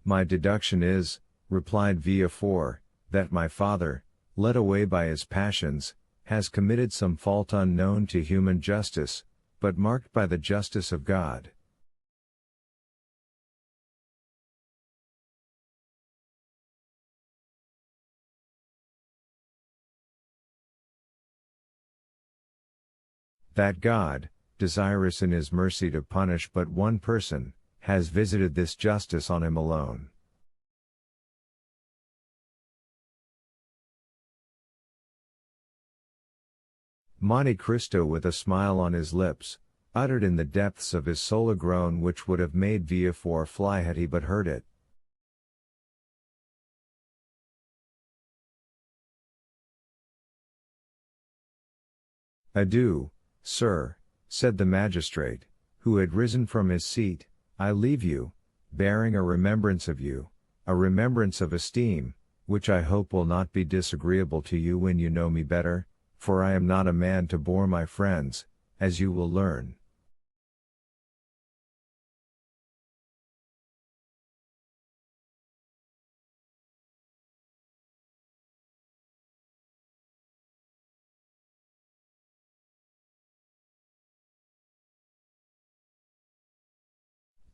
My deduction is, replied Villefort, that my father, led away by his passions, has committed some fault unknown to human justice, but marked by the justice of God. That God, desirous in his mercy to punish but one person, has visited this justice on him alone. Monte Cristo, with a smile on his lips, uttered in the depths of his soul a groan which would have made Villefort fly had he but heard it. Adieu, sir, said the magistrate, who had risen from his seat, I leave you, bearing a remembrance of you, a remembrance of esteem, which I hope will not be disagreeable to you when you know me better, for I am not a man to bore my friends, as you will learn.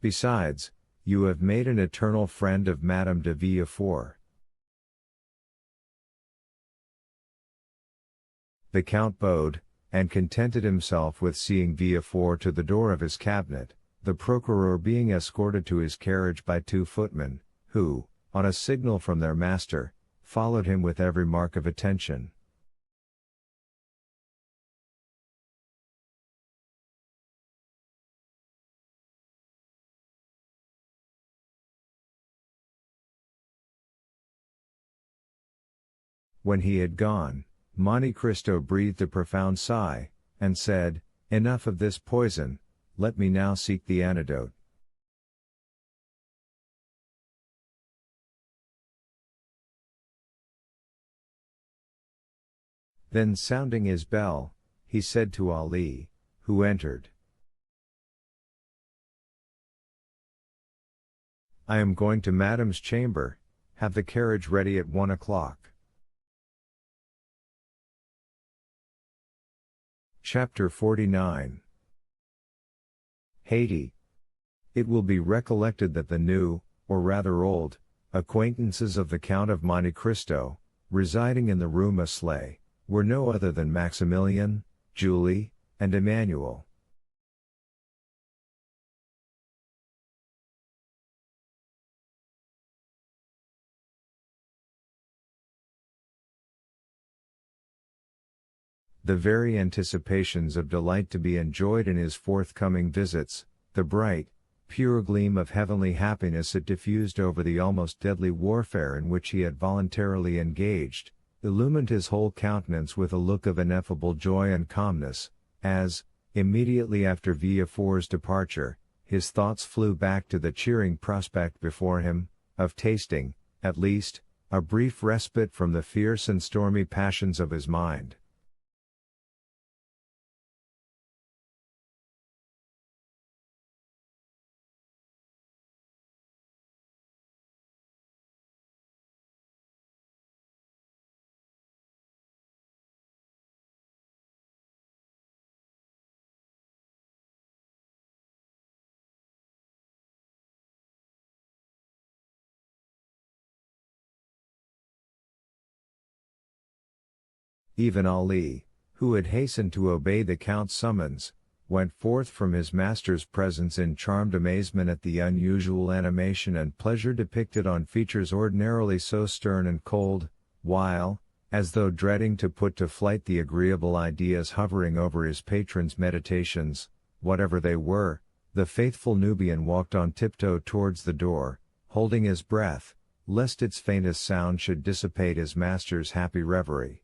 Besides, you have made an eternal friend of Madame de Villefort. The Count bowed, and contented himself with seeing Villefort to the door of his cabinet, the procureur being escorted to his carriage by 2 footmen, who, on a signal from their master, followed him with every mark of attention. When he had gone, Monte Cristo breathed a profound sigh, and said, Enough of this poison, let me now seek the antidote. Then sounding his bell, he said to Ali, who entered, I am going to Madame's chamber, have the carriage ready at 1 o'clock. Chapter 49. Haiti. It will be recollected that the new, or rather old, acquaintances of the Count of Monte Cristo, residing in the Rue Meslay, were no other than Maximilian, Julie, and Emmanuel. The very anticipations of delight to be enjoyed in his forthcoming visits, the bright, pure gleam of heavenly happiness it diffused over the almost deadly warfare in which he had voluntarily engaged, illumined his whole countenance with a look of ineffable joy and calmness, as, immediately after Villefort's departure, his thoughts flew back to the cheering prospect before him, of tasting, at least, a brief respite from the fierce and stormy passions of his mind. Even Ali, who had hastened to obey the Count's summons, went forth from his master's presence in charmed amazement at the unusual animation and pleasure depicted on features ordinarily so stern and cold, while, as though dreading to put to flight the agreeable ideas hovering over his patron's meditations, whatever they were, the faithful Nubian walked on tiptoe towards the door, holding his breath, lest its faintest sound should dissipate his master's happy reverie.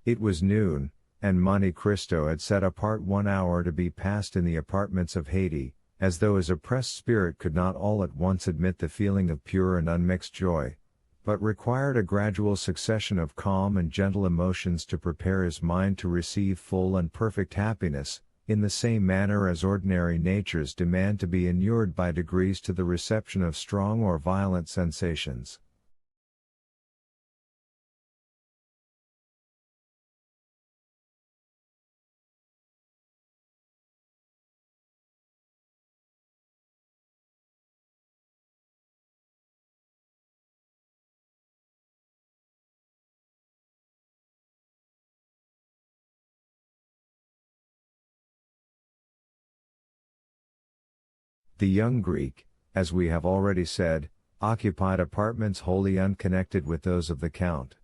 It was noon, and Monte Cristo had set apart 1 hour to be passed in the apartments of Haiti, as though his oppressed spirit could not all at once admit the feeling of pure and unmixed joy, but required a gradual succession of calm and gentle emotions to prepare his mind to receive full and perfect happiness, in the same manner as ordinary natures demand to be inured by degrees to the reception of strong or violent sensations. The young Greek, as we have already said, occupied apartments wholly unconnected with those of the Count.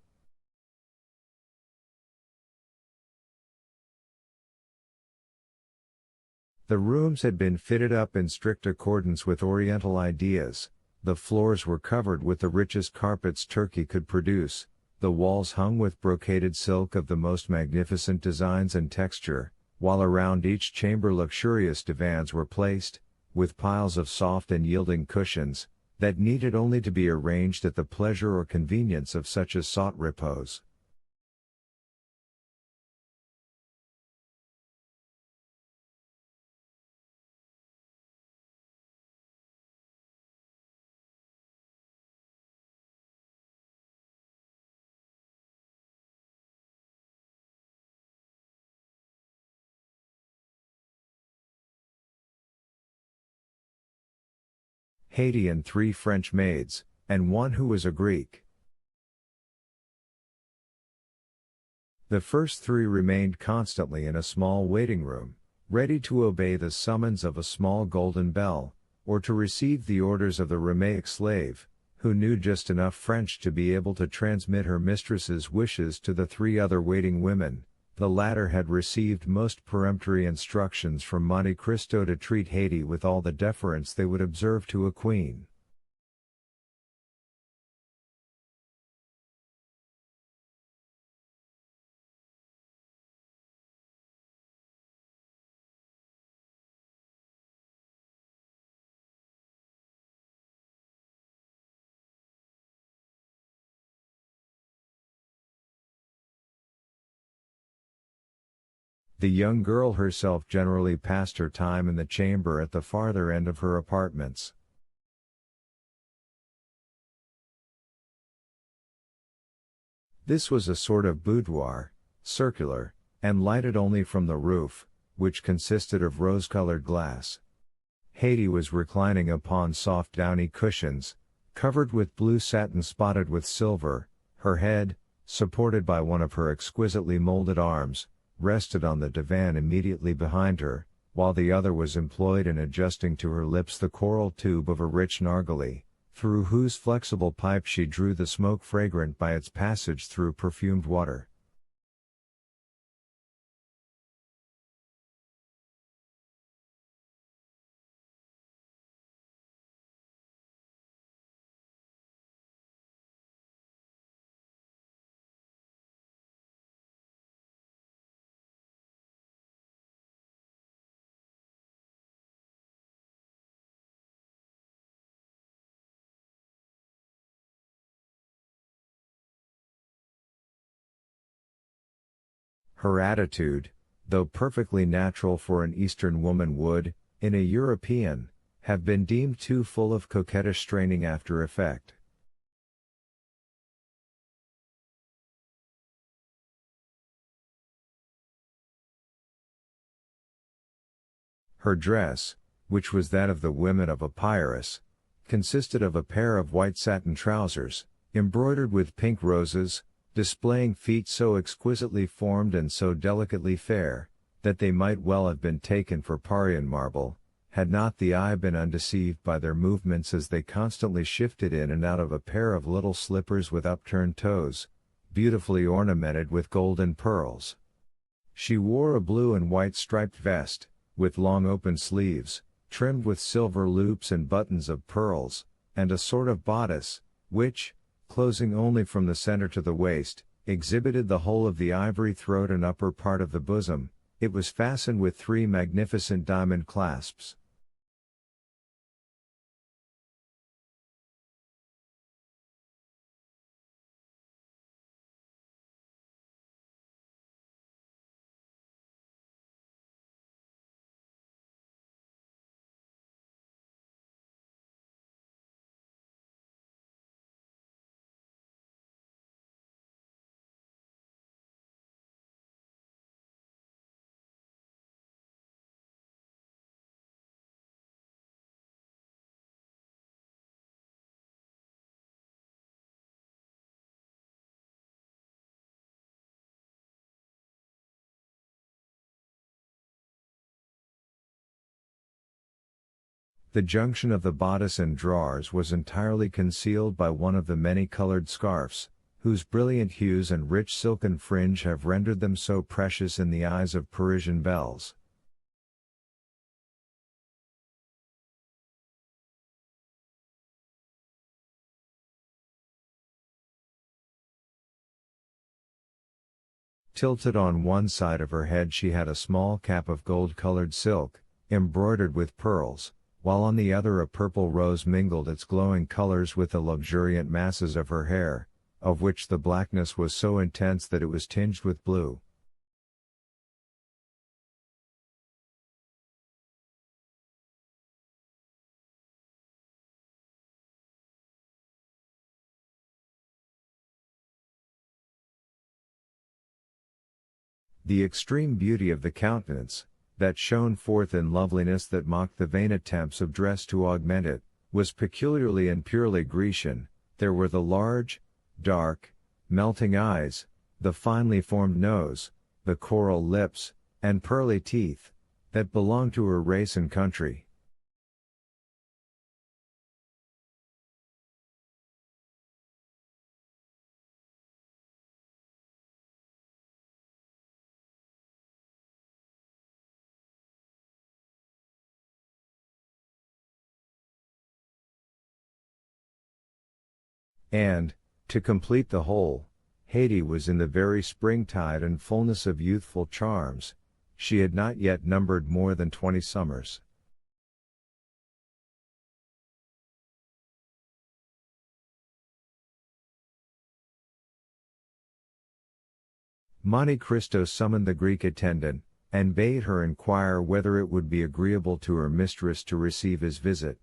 The rooms had been fitted up in strict accordance with Oriental ideas, the floors were covered with the richest carpets Turkey could produce, the walls hung with brocaded silk of the most magnificent designs and texture, while around each chamber luxurious divans were placed, with piles of soft and yielding cushions, that needed only to be arranged at the pleasure or convenience of such as sought repose. Haiti and 3 French maids, and one who was a Greek. The first 3 remained constantly in a small waiting room, ready to obey the summons of a small golden bell, or to receive the orders of the Ramaic slave, who knew just enough French to be able to transmit her mistress's wishes to the 3 other waiting women. The latter had received most peremptory instructions from Monte Cristo to treat Haiti with all the deference they would observe to a queen. The young girl herself generally passed her time in the chamber at the farther end of her apartments. This was a sort of boudoir, circular, and lighted only from the roof, which consisted of rose-colored glass. Haiti was reclining upon soft downy cushions, covered with blue satin spotted with silver, her head, supported by one of her exquisitely molded arms, rested on the divan immediately behind her, while the other was employed in adjusting to her lips the coral tube of a rich narghilé, through whose flexible pipe she drew the smoke fragrant by its passage through perfumed water. Her attitude, though perfectly natural for an Eastern woman would, in a European, have been deemed too full of coquettish straining after effect. Her dress, which was that of the women of Epirus, consisted of a pair of white satin trousers, embroidered with pink roses, displaying feet so exquisitely formed and so delicately fair, that they might well have been taken for Parian marble, had not the eye been undeceived by their movements as they constantly shifted in and out of a pair of little slippers with upturned toes, beautifully ornamented with gold and pearls. She wore a blue and white striped vest, with long open sleeves, trimmed with silver loops and buttons of pearls, and a sort of bodice, which, closing only from the center to the waist, exhibited the whole of the ivory throat and upper part of the bosom. It was fastened with 3 magnificent diamond clasps. The junction of the bodice and drawers was entirely concealed by one of the many-colored scarfs, whose brilliant hues and rich silken fringe have rendered them so precious in the eyes of Parisian belles. Tilted on one side of her head she had a small cap of gold-colored silk, embroidered with pearls, while on the other a purple rose mingled its glowing colors with the luxuriant masses of her hair, of which the blackness was so intense that it was tinged with blue. The extreme beauty of the countenance, that shone forth in loveliness that mocked the vain attempts of dress to augment it, was peculiarly and purely Grecian. There were the large, dark, melting eyes, the finely formed nose, the coral lips, and pearly teeth, that belonged to her race and country. And, to complete the whole, Haiti was in the very springtide and fullness of youthful charms. She had not yet numbered more than 20 summers. Monte Cristo summoned the Greek attendant, and bade her inquire whether it would be agreeable to her mistress to receive his visit.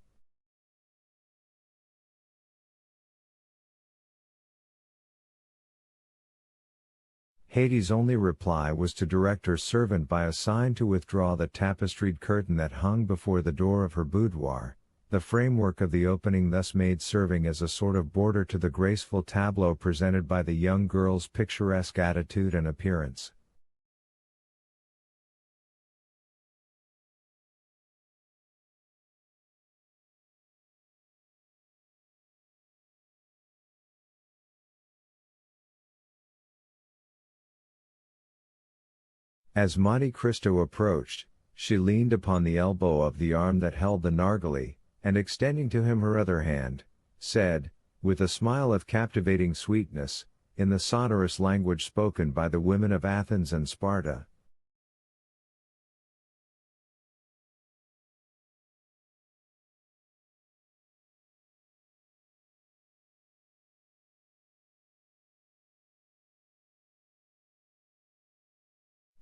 Haiti's only reply was to direct her servant by a sign to withdraw the tapestried curtain that hung before the door of her boudoir, the framework of the opening thus made serving as a sort of border to the graceful tableau presented by the young girl's picturesque attitude and appearance. As Monte Cristo approached, she leaned upon the elbow of the arm that held the nargileh, and extending to him her other hand, said, with a smile of captivating sweetness, in the sonorous language spoken by the women of Athens and Sparta,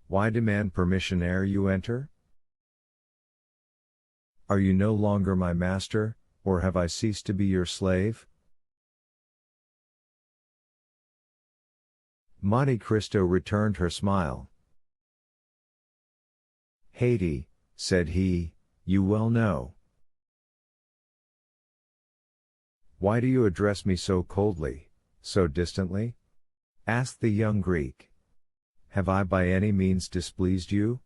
"Why demand permission ere you enter? Are you no longer my master, or have I ceased to be your slave?" Monte Cristo returned her smile. "Haiti," said he, "you well know." "Why do you address me so coldly, so distantly?" asked the young Greek. "Have I by any means displeased you?"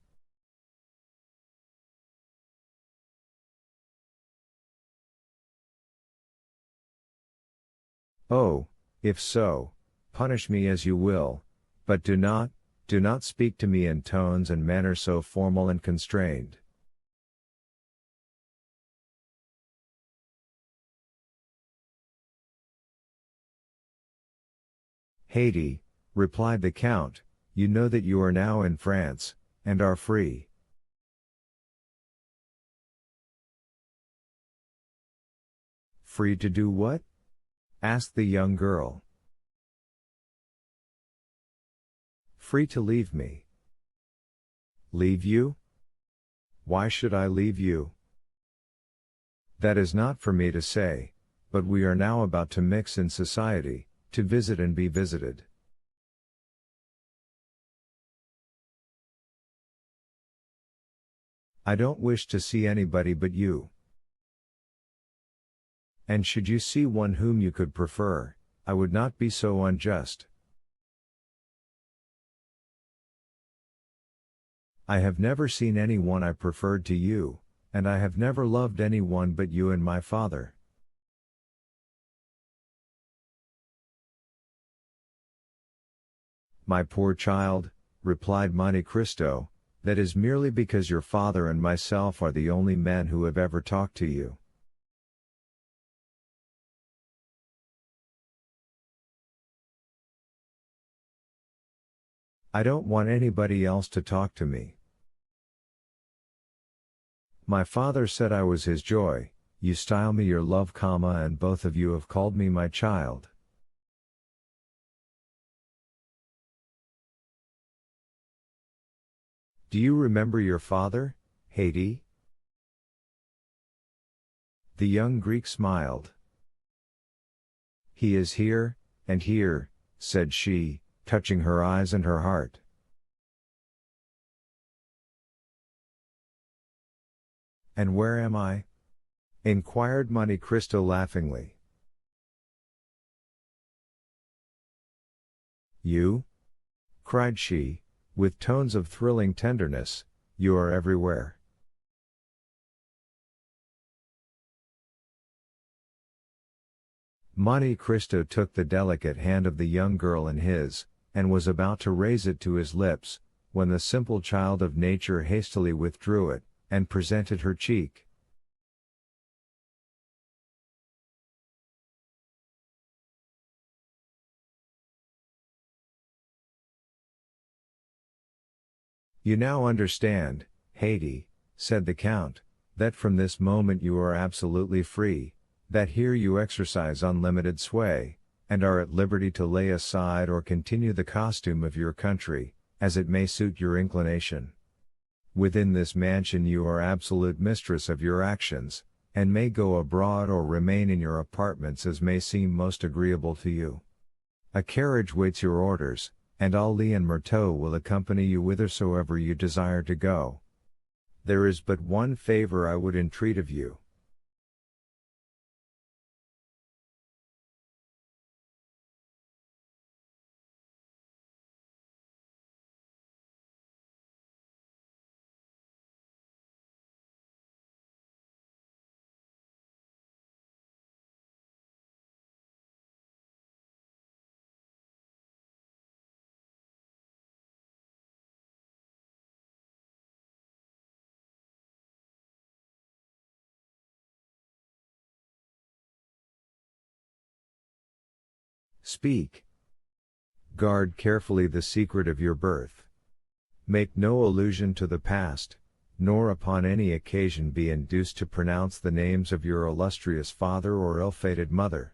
"Oh, if so, punish me as you will, but do not speak to me in tones and manner so formal and constrained." Haiti, replied the Count, you know that you are now in France, and are free. Free to do what? Asked the young girl. Free to leave me. Leave you? Why should I leave you? That is not for me to say, but we are now about to mix in society, to visit and be visited. I don't wish to see anybody but you. And should you see one whom you could prefer, I would not be so unjust. I have never seen anyone I preferred to you, and I have never loved anyone but you and my father. My poor child, replied Monte Cristo, that is merely because your father and myself are the only men who have ever talked to you. I don't want anybody else to talk to me. My father said I was his joy, you style me your love, and both of you have called me my child. Do you remember your father, Haiti? The young Greek smiled. He is here, and here, said she, touching her eyes and her heart. And where am I? Inquired Monte Cristo laughingly. You? Cried she, with tones of thrilling tenderness, you are everywhere. Monte Cristo took the delicate hand of the young girl in his, and was about to raise it to his lips, when the simple child of nature hastily withdrew it, and presented her cheek. You now understand, Haiti, said the Count, that from this moment you are absolutely free, that here you exercise unlimited sway, and are at liberty to lay aside or continue the costume of your country, as it may suit your inclination. Within this mansion you are absolute mistress of your actions, and may go abroad or remain in your apartments as may seem most agreeable to you. A carriage waits your orders, and Ali and Myrto will accompany you whithersoever you desire to go. There is but one favor I would entreat of you. Speak. Guard carefully the secret of your birth. Make no allusion to the past, nor upon any occasion be induced to pronounce the names of your illustrious father or ill-fated mother.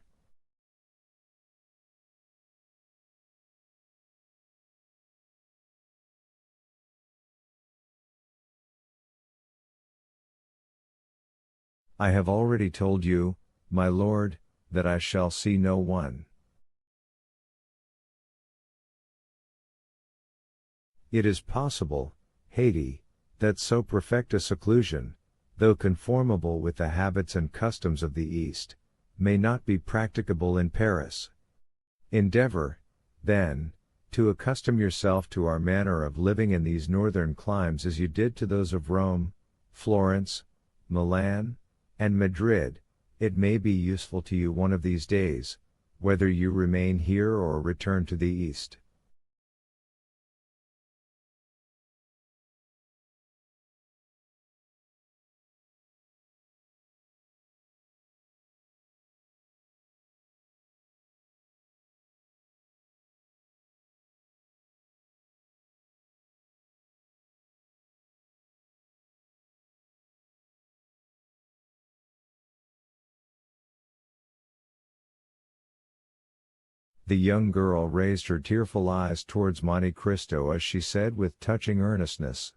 I have already told you, my lord, that I shall see no one. It is possible, Haiti, that so perfect a seclusion, though conformable with the habits and customs of the East, may not be practicable in Paris. Endeavor, then, to accustom yourself to our manner of living in these northern climes as you did to those of Rome, Florence, Milan, and Madrid. It may be useful to you one of these days, whether you remain here or return to the East. The young girl raised her tearful eyes towards Monte Cristo as she said with touching earnestness,